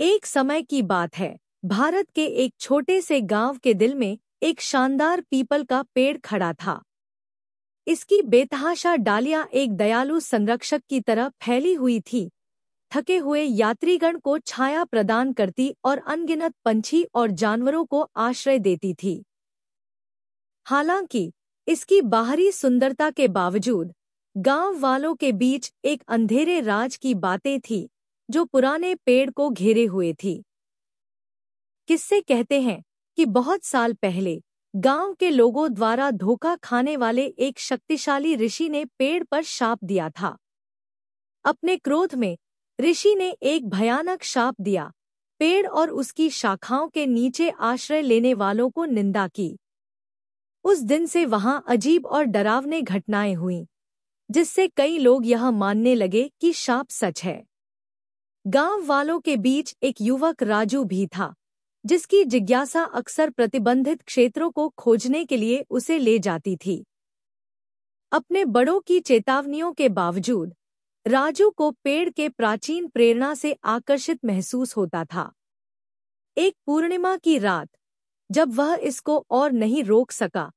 एक समय की बात है। भारत के एक छोटे से गांव के दिल में एक शानदार पीपल का पेड़ खड़ा था। इसकी बेतहाशा डालियां एक दयालु संरक्षक की तरह फैली हुई थी, थके हुए यात्रीगण को छाया प्रदान करती और अनगिनत पंछी और जानवरों को आश्रय देती थी। हालांकि इसकी बाहरी सुंदरता के बावजूद गांव वालों के बीच एक अंधेरे राज की बातें थी जो पुराने पेड़ को घेरे हुए थी। किस्से कहते हैं कि बहुत साल पहले गांव के लोगों द्वारा धोखा खाने वाले एक शक्तिशाली ऋषि ने पेड़ पर शाप दिया था। अपने क्रोध में ऋषि ने एक भयानक शाप दिया, पेड़ और उसकी शाखाओं के नीचे आश्रय लेने वालों को निंदा की। उस दिन से वहां अजीब और डरावनी घटनाएं हुईं, जिससे कई लोग यह मानने लगे कि शाप सच है। गांव वालों के बीच एक युवक राजू भी था, जिसकी जिज्ञासा अक्सर प्रतिबंधित क्षेत्रों को खोजने के लिए उसे ले जाती थी। अपने बड़ों की चेतावनियों के बावजूद राजू को पेड़ के प्राचीन प्रेरणा से आकर्षित महसूस होता था। एक पूर्णिमा की रात, जब वह इसको और नहीं रोक सका,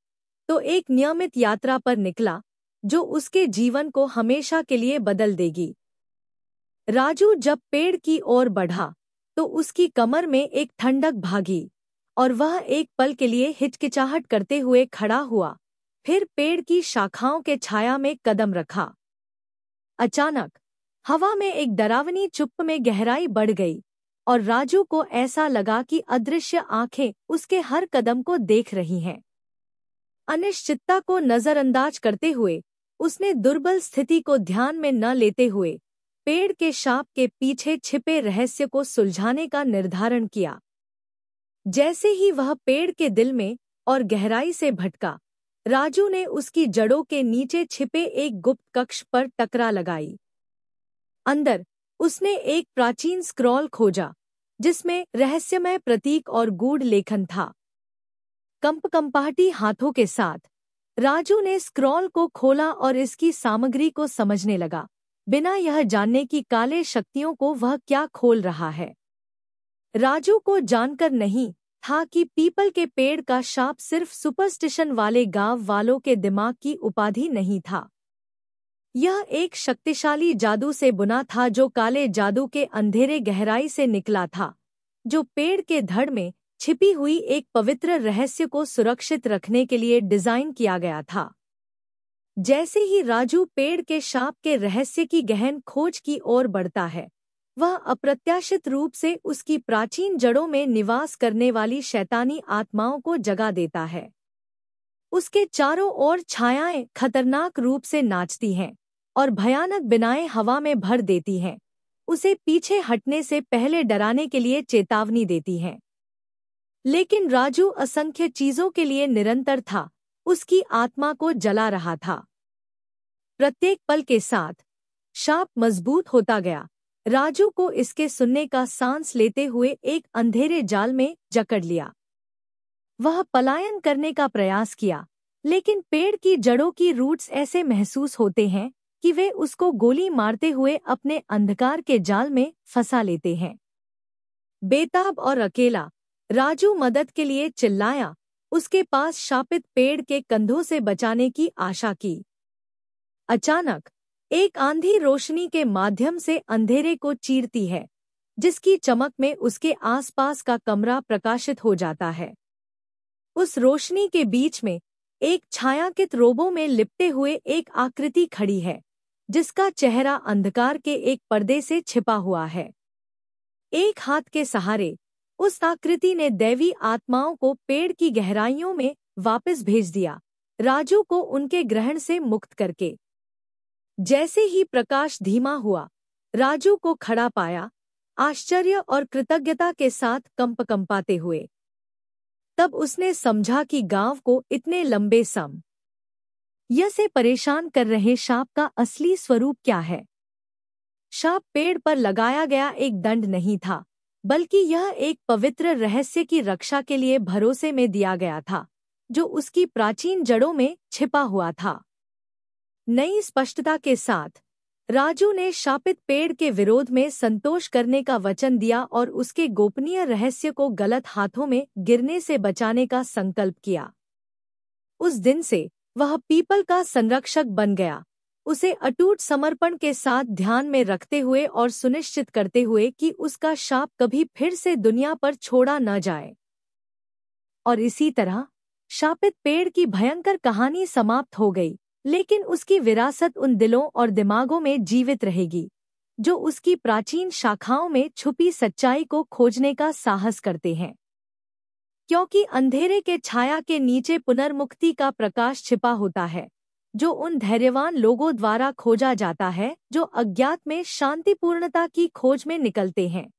तो एक नियमित यात्रा पर निकला जो उसके जीवन को हमेशा के लिए बदल देगी। राजू जब पेड़ की ओर बढ़ा तो उसकी कमर में एक ठंडक भागी और वह एक पल के लिए हिचकिचाहट करते हुए खड़ा हुआ, फिर पेड़ की शाखाओं के छाया में कदम रखा। अचानक हवा में एक डरावनी चुप्प में गहराई बढ़ गई और राजू को ऐसा लगा कि अदृश्य आंखें उसके हर कदम को देख रही हैं। अनिश्चितता को नजरअंदाज करते हुए उसने दुर्बल स्थिति को ध्यान में न लेते हुए पेड़ के शाप के पीछे छिपे रहस्य को सुलझाने का निर्धारण किया। जैसे ही वह पेड़ के दिल में और गहराई से भटका, राजू ने उसकी जड़ों के नीचे छिपे एक गुप्त कक्ष पर टकरा लगाई। अंदर उसने एक प्राचीन स्क्रॉल खोजा, जिसमें रहस्यमय प्रतीक और गूढ़ लेखन था। कंपकंपाहटी हाथों के साथ राजू ने स्क्रॉल को खोला और इसकी सामग्री को समझने लगा, बिना यह जानने कि काले शक्तियों को वह क्या खोल रहा है। राजू को जानकर नहीं था कि पीपल के पेड़ का शाप सिर्फ सुपरस्टिशन वाले गांव वालों के दिमाग की उपाधि नहीं था। यह एक शक्तिशाली जादू से बुना था, जो काले जादू के अंधेरे गहराई से निकला था, जो पेड़ के धड़ में छिपी हुई एक पवित्र रहस्य को सुरक्षित रखने के लिए डिजाइन किया गया था। जैसे ही राजू पेड़ के शाप के रहस्य की गहन खोज की ओर बढ़ता है, वह अप्रत्याशित रूप से उसकी प्राचीन जड़ों में निवास करने वाली शैतानी आत्माओं को जगा देता है। उसके चारों ओर छायाएं खतरनाक रूप से नाचती हैं और भयानक बिनाएं हवा में भर देती हैं, उसे पीछे हटने से पहले डराने के लिए चेतावनी देती हैं। लेकिन राजू असंख्य चीजों के लिए निरंतर था, उसकी आत्मा को जला रहा था। प्रत्येक पल के साथ शाप मजबूत होता गया। राजू को इसके सुनने का सांस लेते हुए एक अंधेरे जाल में जकड़ लिया। वह पलायन करने का प्रयास किया, लेकिन पेड़ की जड़ों की रूट्स ऐसे महसूस होते हैं कि वे उसको गोली मारते हुए अपने अंधकार के जाल में फंसा लेते हैं। बेताब और अकेला राजू मदद के लिए चिल्लाया, उसके पास शापित पेड़ के कंधों से बचाने की आशा की। अचानक एक आंधी रोशनी के माध्यम से अंधेरे को चीरती है, जिसकी चमक में उसके आसपास का कमरा प्रकाशित हो जाता है। उस रोशनी के बीच में एक छायांकित रोबों में लिपटे हुए एक आकृति खड़ी है, जिसका चेहरा अंधकार के एक पर्दे से छिपा हुआ है। एक हाथ के सहारे उस आकृति ने दैवी आत्माओं को पेड़ की गहराइयों में वापस भेज दिया, राजू को उनके ग्रहण से मुक्त करके। जैसे ही प्रकाश धीमा हुआ, राजू को खड़ा पाया, आश्चर्य और कृतज्ञता के साथ कंपाते हुए। तब उसने समझा कि गांव को इतने लंबे समय से परेशान कर रहे शाप का असली स्वरूप क्या है। शाप पेड़ पर लगाया गया एक दंड नहीं था, बल्कि यह एक पवित्र रहस्य की रक्षा के लिए भरोसे में दिया गया था, जो उसकी प्राचीन जड़ों में छिपा हुआ था। नई स्पष्टता के साथ राजू ने शापित पेड़ के विरोध में संतोष करने का वचन दिया और उसके गोपनीय रहस्य को गलत हाथों में गिरने से बचाने का संकल्प किया। उस दिन से वह पीपल का संरक्षक बन गया, उसे अटूट समर्पण के साथ ध्यान में रखते हुए और सुनिश्चित करते हुए कि उसका शाप कभी फिर से दुनिया पर छोड़ा न जाए। और इसी तरह शापित पेड़ की भयंकर कहानी समाप्त हो गई, लेकिन उसकी विरासत उन दिलों और दिमागों में जीवित रहेगी जो उसकी प्राचीन शाखाओं में छुपी सच्चाई को खोजने का साहस करते हैं। क्योंकि अंधेरे के छाया के नीचे पुनर्मुक्ति का प्रकाश छिपा होता है, जो उन धैर्यवान लोगों द्वारा खोजा जाता है जो अज्ञात में शांतिपूर्णता की खोज में निकलते हैं।